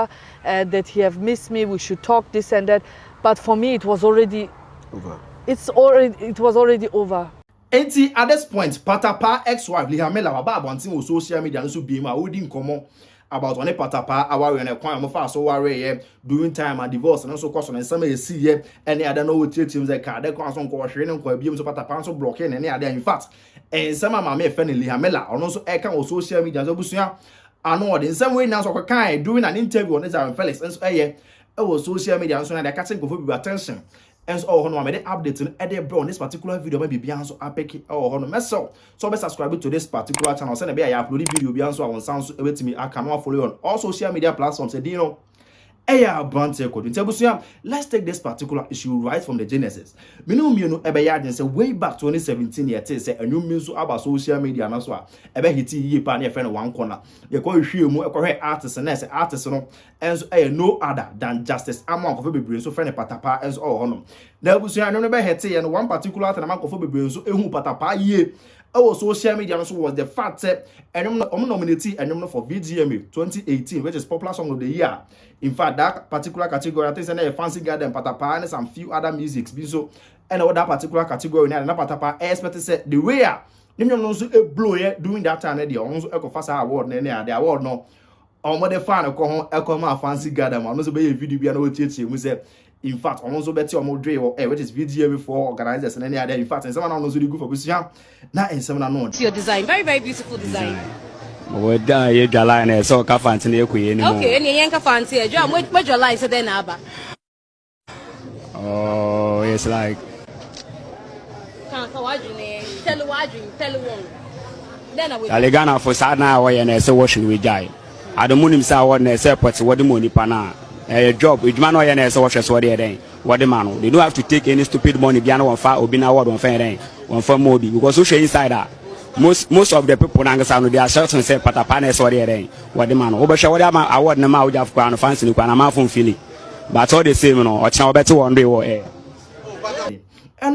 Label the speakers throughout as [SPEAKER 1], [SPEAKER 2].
[SPEAKER 1] over, that he have missed me, we should talk this and that. But for me, it was already over. It was already over.
[SPEAKER 2] And at this point, Patapaa ex-wife Liha Abrantie on social media and so be my holding common about one Patapaa our and a crime of us so during time and divorce and also cause on some see any other no teams that car that comes on caution and beams of Patapaa so blocking any other in fact. And some of my friend Liha and also I can social media so I know in some way now so kind doing an interview on this Felix and so social media and so they're catching people attention. And so I made updates on on this particular video maybe beyond so apeki or no so be subscribe to this particular channel send be I upload video beyond so on sound so with me I can follow you on all social media platforms you know let's take this particular issue right from the genesis. Say way back 2017 year say a new news about social media and so hit ye pan your friend one corner. You call you artists and as artists and so no other than Justice among of baby so friend Patapaa and so on. Now we say I remember and one particular thing among of baby so Patapaa ye. Our social media also was the fact that I'm nominated and for VGMA 2018, which is popular song of the year. In fact, that particular category, I think it's a fancy garden, Patapaa, and some few other musics. So, and that particular category, and Patapaa, I expect to say the way also a blow during that time. They also a fast award, and the award no. Or more the fan of come fancy garden, and also be a video be an we say. In fact, I'm also better on Modre or which is VGA before organizers and any other. In fact, and someone knows really good for Busia. Now, and someone knows
[SPEAKER 3] your design, very, very beautiful design.
[SPEAKER 4] Well, you line so fancy. Okay,
[SPEAKER 3] and you fancy. John, what your line so then, Abba?
[SPEAKER 4] Oh, it's like.
[SPEAKER 3] Tell one. Then I will.
[SPEAKER 4] Alegana for Sadna away and so watching we die. I don't want him say what they say, but what the money pana. A job which man or yes watch us what the man they don't have to take any stupid money beyond one far or be now one fair one for Moby because who inside that most of the people now they are certain say Patapaa what the man over show them award them out of crown fancy and I'm from Philly but all the same or channel better one day or
[SPEAKER 2] and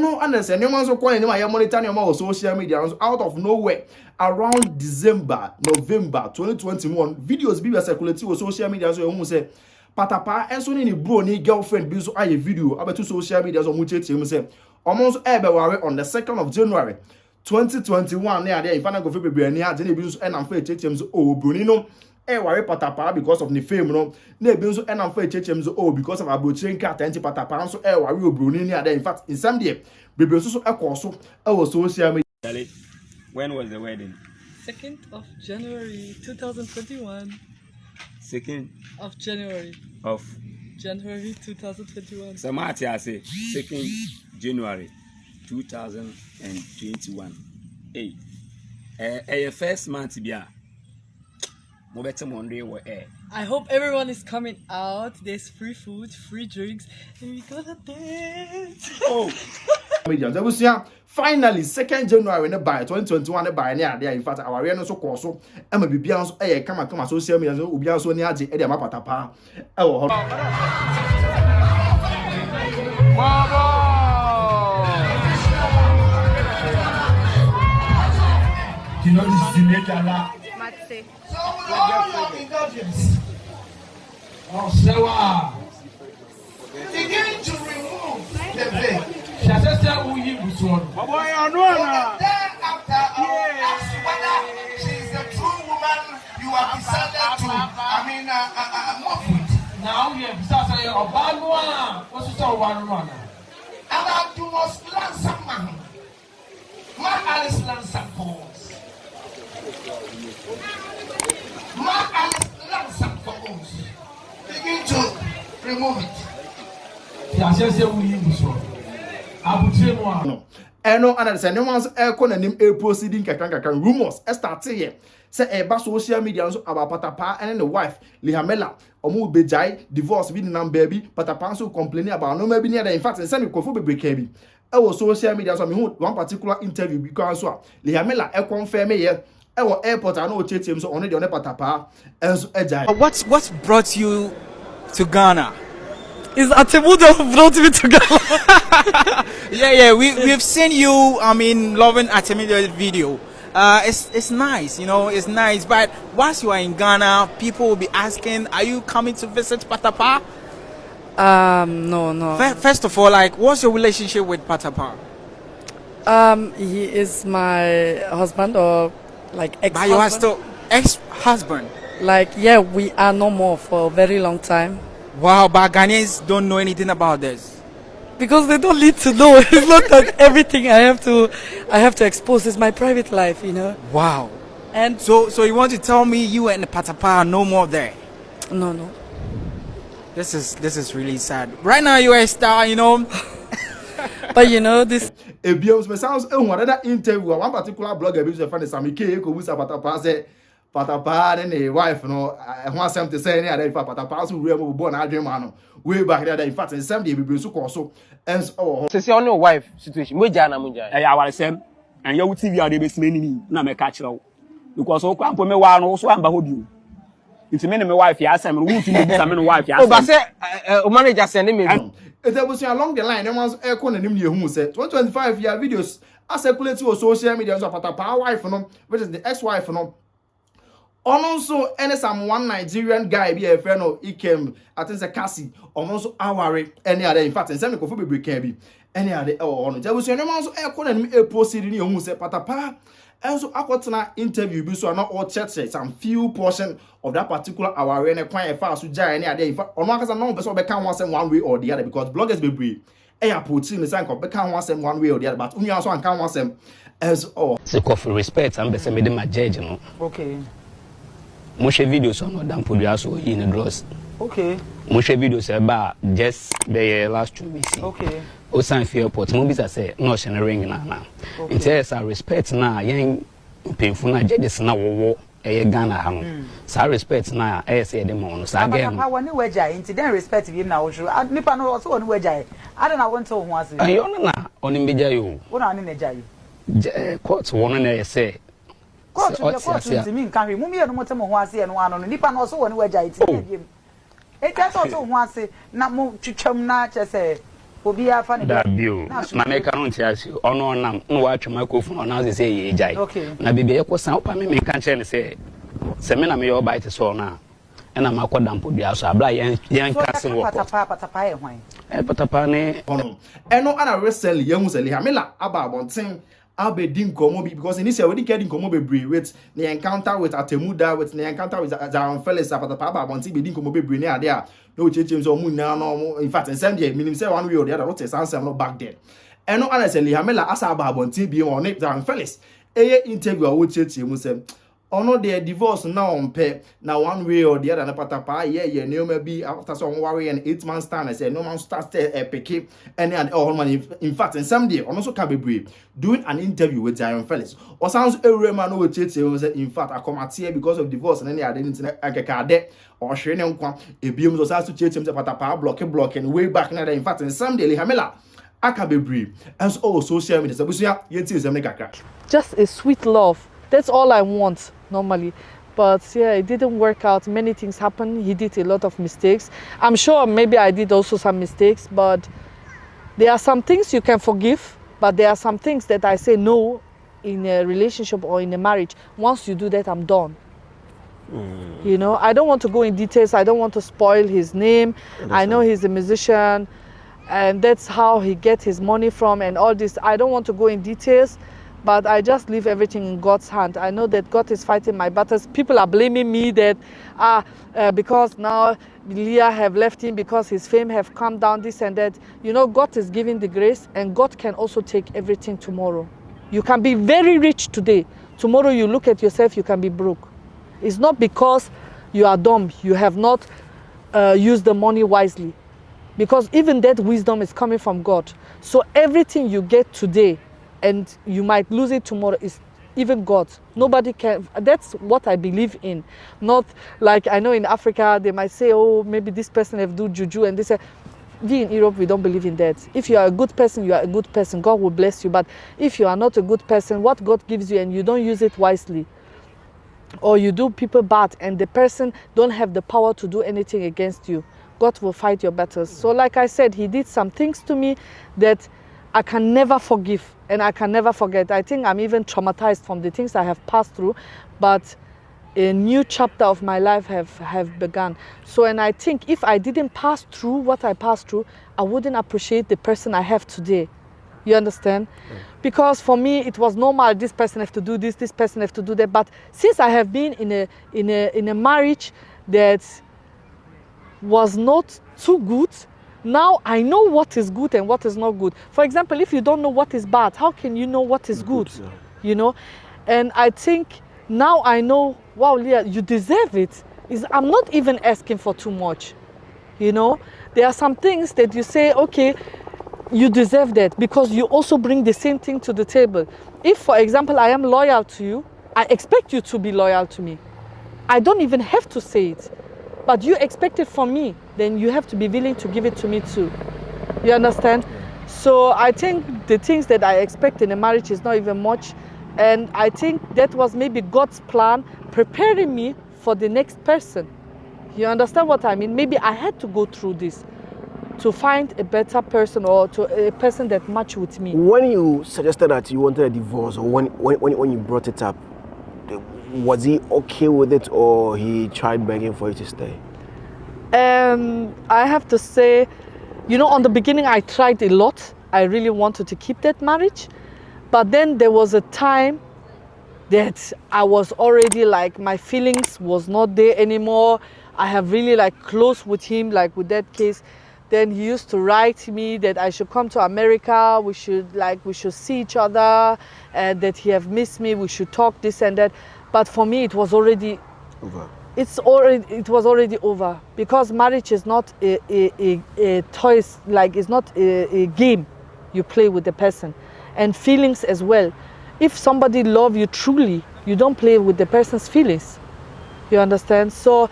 [SPEAKER 2] no understand you also calling my monitoring your social media out of nowhere around December November 2021 videos be circulating on social media so you say Patapaa and so any bro ni girlfriend be so a video about to social media so much him say almost everywhere on the 2nd of January 2021 near there if I go for baby near the be so and am for him so oh Brunino worry Patapaa because of the fame no na be so and am for him so oh because of abroching cat and Patapaa so worry Brunino near there in fact in some day baby so social media.
[SPEAKER 4] When was the wedding?
[SPEAKER 5] 2nd of January 2021.
[SPEAKER 4] 2nd
[SPEAKER 5] of January.
[SPEAKER 4] Of
[SPEAKER 5] January 2021.
[SPEAKER 4] So Marty, I say 2nd January 2021. Hey, first month to be a
[SPEAKER 5] I hope everyone is coming out. There's free food, free drinks, and we gonna dance.
[SPEAKER 2] Oh. Finally, 2nd January by 2021 by there. In fact, our real so course so Emma Bibian so come social media so Ubia so near the Patapaa. Oh,
[SPEAKER 6] you know this is the oh, so begin to remove the veil. Thereafter, ask whether she is the true woman you have decided to. Move with. Now we have decided a bad one. What's the one? And I do not learn some man. My Alice learns some calls. My Alice learns some calls. Begin to remove it.
[SPEAKER 2] No. No, understand. No one's a proceeding can rumors. Start here. Say a social media about Patapaa and the wife, Liha Omu Bejai, divorce with the baby, Patapaa so complaining about no maybe near the in fact and send me for baby. Our social media so one particular interview because Liha a confirm here. Our airport I know him so only the Patapaa and so Ejai.
[SPEAKER 7] What brought you to Ghana? Is Atemudo brought me to Ghana? yeah, we've seen you. Loving Atemudo's video, It's nice, you know, it's nice. But once you are in Ghana, people will be asking, are you coming to visit Patapaa?
[SPEAKER 5] No.
[SPEAKER 7] First of all, like, what's your relationship with Patapaa?
[SPEAKER 5] He is my husband or like ex-husband.
[SPEAKER 7] But you are still ex-husband.
[SPEAKER 5] Like, yeah, we are no more for a very long time.
[SPEAKER 7] Wow, but Ghanaians don't know anything about this.
[SPEAKER 5] Because they don't need to know. It's not that everything I have to expose is my private life, you know.
[SPEAKER 7] Wow.
[SPEAKER 5] And
[SPEAKER 7] So you want to tell me you and Patapaa are no more there?
[SPEAKER 5] no.
[SPEAKER 7] This is really sad. Right now you are a star, you know.
[SPEAKER 5] But you know this.
[SPEAKER 2] Ebios me sounds another interview one particular blogger bi so fa ne Samike ko busa Patapaa say Patapaa and the wife no ho asem te say ne ada ifa Patapaa so wura mo bo na adwen ma no way back there in fact some dey be so ko so ens oh
[SPEAKER 8] say on your wife situation mo ja na mo ja
[SPEAKER 4] ya wale sem and you TV ade be smeni ni na me ka kire wo because o kwampo me wa no so amba ho bio nti me ne me wife ya asem no wo tumi bisa me no wife ya asem
[SPEAKER 8] o ba say o manager send me
[SPEAKER 2] it was along the line ones echo na nim ne ehu say 2025 year videos as circulate on social media so Patapaa wife no which is the ex-wife no also any some one Nigerian guy be a friend of Ikem I think say Cassie also aware any other in fact say me ko fo bebre kan bi any other no there was no man so echo na nim e post ni ehu say Patapaa and so akotena interview bi so na all chat some few portion of that particular hour and kwan e fa so jai any other in fact ono akasa no person be kan one way or the other because bloggers be brave e ya put in say be kan one way or the other but unu so kan one as all
[SPEAKER 4] se ko for respect am be se me de ma judge no
[SPEAKER 7] Okay.
[SPEAKER 4] mo share videos on odam produce so in draws
[SPEAKER 7] Okay.
[SPEAKER 4] mo share videos about just the last 2 weeks
[SPEAKER 7] Okay.
[SPEAKER 4] o san fi airport mo bisa say no share ring na it is a respect na yen painful na judges na wo Ghana ha no sa respect na say dem no sa game
[SPEAKER 9] Patapaa woni waja nti den respect bi na wo huru nipa no so woni waja ade na won to ho ase
[SPEAKER 4] ayo na oni mbeja yo
[SPEAKER 9] wo na ne ja yi
[SPEAKER 4] court won na say
[SPEAKER 9] court nti mi nka hwe mu mi enu motem ho ase enu ano no nipa no so woni waja nti dem e ka so to ho ase na mo twetwam na che se obi afa ne
[SPEAKER 4] da bio na me ka no nti ase ono nam no wa atwa microphone na say say ye jai na bibia ekosan opa me ka nche ne say se me na me yo bite so na na makoda mpodua so abla yen kase wo
[SPEAKER 9] Patapaa e hwan
[SPEAKER 4] Patapaa ne
[SPEAKER 2] ono eno ana recently yehu se Liha Mela aba abonten abedi nkomo bi because ini say we dey nkomo bebre with the encounter with Atemuda with the encounter with Zion Felix Patapaa aba abonten bedi nkomo bebre ne ade a no chechem so mu na no in fact send there minim say one way or the other what say no back there eno ana say Liha Mela asa aba abonten bi on Zion Felix eye interview a wo chechem say ono the divorce now on pay now one way or the other na Patapaa yeah no maybe after some worry and 8 months time I say no man start pick and all money in fact and some day also can be brave doing an interview with Zion Felix or sounds every man no say in fact I come at here because of divorce and any identity akeka de or hwe ne nkwa ebiom so say to church him say Patapaa blocking way back now in fact and some day Liha Mela aka be brave and so social media so busia yenti sem ne kakra
[SPEAKER 1] Just a sweet love. That's all I want normally. But yeah, it didn't work out. Many things happened. He did a lot of mistakes. I'm sure maybe I did also some mistakes, but there are some things you can forgive, but there are some things that I say no in a relationship or in a marriage. Once you do that, I'm done. You know, I don't want to go in details. I don't want to spoil his name. I know he's a musician and that's how he gets his money from and all this. I don't want to go in details. But I just leave everything in God's hand. I know that God is fighting my battles. People are blaming me that because now Liha have left him because his fame have come down, this and that. You know, God is giving the grace and God can also take everything tomorrow. You can be very rich today. Tomorrow you look at yourself, you can be broke. It's not because you are dumb. You have not used the money wisely. Because even that wisdom is coming from God. So everything you get today, and you might lose it tomorrow, is even God. Nobody can. That's what I believe in. Not like I know in Africa they might say, oh, maybe this person have do juju and this. We in Europe we don't believe in that. If you are a good person, you are a good person. God will bless you. But if you are not a good person, what God gives you and you don't use it wisely, or you do people bad and the person don't have the power to do anything against you, God will fight your battles. So like I said, he did some things to me that I can never forgive and I can never forget. I think I'm even traumatized from the things I have passed through, but a new chapter of my life have begun. So, and I think if I didn't pass through what I passed through, I wouldn't appreciate the person I have today. You understand? Because for me, it was normal. This person have to do this person have to do that. But since I have been in a marriage that was not too good, now I know what is good and what is not good. For example, if you don't know what is bad, how can you know what is good?
[SPEAKER 10] Yeah.
[SPEAKER 1] You know? And I think now I know, wow, Leah, you deserve it. I'm not even asking for too much. You know? There are some things that you say, okay, you deserve that because you also bring the same thing to the table. If, for example, I am loyal to you, I expect you to be loyal to me. I don't even have to say it. But you expect it from me, then you have to be willing to give it to me too. You understand? So I think the things that I expect in a marriage is not even much. And I think that was maybe God's plan, preparing me for the next person. You understand what I mean? Maybe I had to go through this to find a better person or to a person that match with me.
[SPEAKER 10] When you suggested that you wanted a divorce, or when you brought it up, was he okay with it, or he tried begging for you to stay?
[SPEAKER 1] I have to say, you know, on the beginning I tried a lot. I really wanted to keep that marriage. But then there was a time that I was already like, my feelings was not there anymore. I have really like close with him, like with that case. Then he used to write me that I should come to America, we should see each other, and that he have missed me, we should talk this and that. But for me, it was already
[SPEAKER 10] over.
[SPEAKER 1] It was already over, because marriage is not a toys, like it's not a game you play with the person, and feelings as well. If somebody love you truly, you don't play with the person's feelings. You understand? So,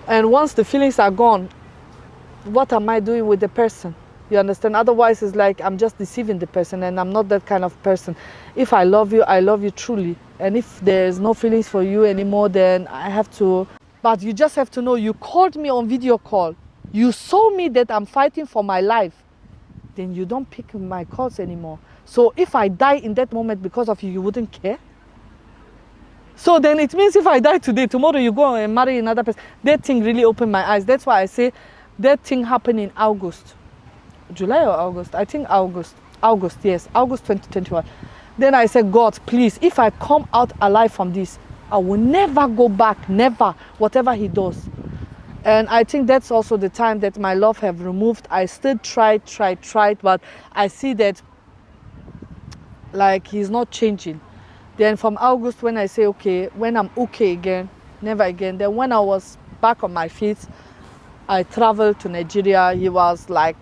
[SPEAKER 1] and once the feelings are gone, what am I doing with the person? You understand? Otherwise, it's like I'm just deceiving the person, and I'm not that kind of person. If I love you truly. And if there's no feelings for you anymore, then I have to. But you just have to know, you called me on video call. You saw me that I'm fighting for my life. Then you don't pick my calls anymore. So if I die in that moment because of you, you wouldn't care? So then it means if I die today, tomorrow you go and marry another person. That thing really opened my eyes. That's why I say that thing happened in August. July or August? I think August. August, yes. August 2021. Then I said, God, please, if I come out alive from this, I will never go back, never, whatever he does. And I think that's also the time that my love have removed. I still tried, but I see that like he's not changing. Then from August, when I say, okay, when I'm okay again, never again. Then when I was back on my feet, I traveled to Nigeria. He was like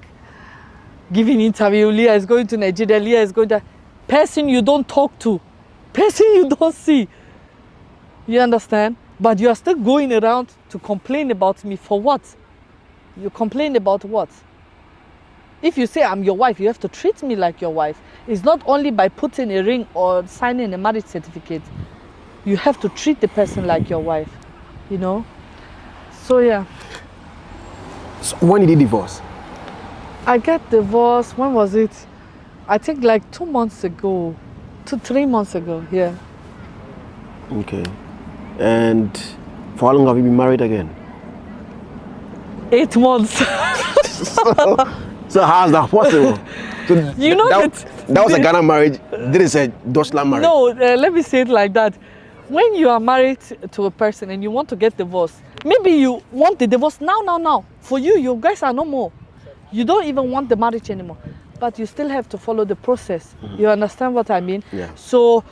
[SPEAKER 1] giving interview. Leah is going to Nigeria. Leah is going to... Person you don't talk to. Person you don't see. You understand? But you are still going around to complain about me for what? You complain about what? If you say I'm your wife, you have to treat me like your wife. It's not only by putting a ring or signing a marriage certificate. You have to treat the person like your wife, you know? So yeah.
[SPEAKER 10] So when did you divorce?
[SPEAKER 1] I got divorced, when was it? I think like 2 months ago, 3 months ago, yeah.
[SPEAKER 10] Okay. And for how long have you been married again?
[SPEAKER 1] 8 months.
[SPEAKER 10] So how's that possible? So
[SPEAKER 1] you know
[SPEAKER 10] that was a Ghana marriage. This is a Deutschland marriage.
[SPEAKER 1] No, let me say it like that. When you are married to a person and you want to get divorced, maybe you want the divorce now. For you guys are no more. You don't even want the marriage anymore. But you still have to follow the process. Mm-hmm. You understand what I mean?
[SPEAKER 10] Yeah.
[SPEAKER 1] So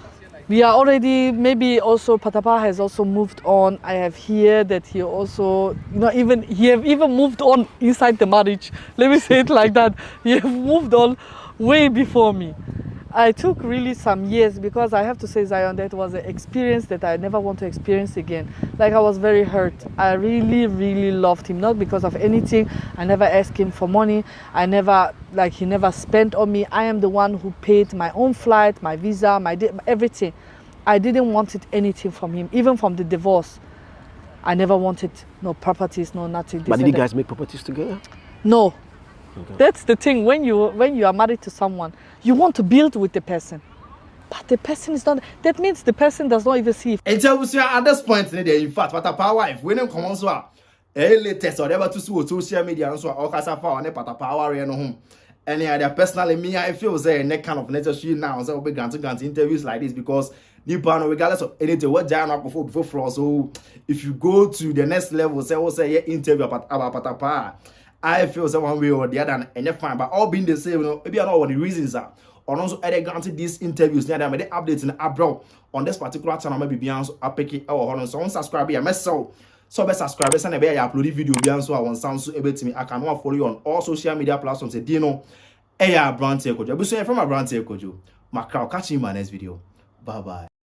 [SPEAKER 1] we are already, maybe also Patapaa has also moved on. I have heard that he also, he have even moved on inside the marriage. Let me say it like that. He have moved on way before me. I took really some years, because I have to say, Zion, that was an experience that I never want to experience again. Like, I was very hurt. I really, really loved him, not because of anything. I never asked him for money. He never spent on me. I am the one who paid my own flight, my visa, everything. I didn't want anything from him, even from the divorce. I never wanted no properties, no nothing.
[SPEAKER 10] But did you guys make properties together?
[SPEAKER 1] No. That's the thing. When you are married to someone, you want to build with the person. But the person is not. That means the person does not even see.
[SPEAKER 2] And tell us at this point, in fact, Patapaa wife, when you come on so, latest or whatever to see social media and so all kinds of power, and Patapaa and home. And yeah, personally, me, I feel say that kind of necessary now. So we grant interviews like this because regardless of anything, what Jana before fraud. So if you go to the next level, say interview about Patapaa, I feel say one way or the other, and they're fine. But all being the same, maybe I know what the reasons are. Or also, I granted these interviews. Now, they updates in Abrantie on this particular channel. Maybe beyond so I pick it or so unsubscribe. Yeah, mess so be subscribers and I upload video beyond so I want sound so able to me. I can now follow you on all social media platforms. Say, Dino, Abrantie Kwadwo. I'm from Abrantie Kwadwo. My crowd catch you in my next video. Bye bye.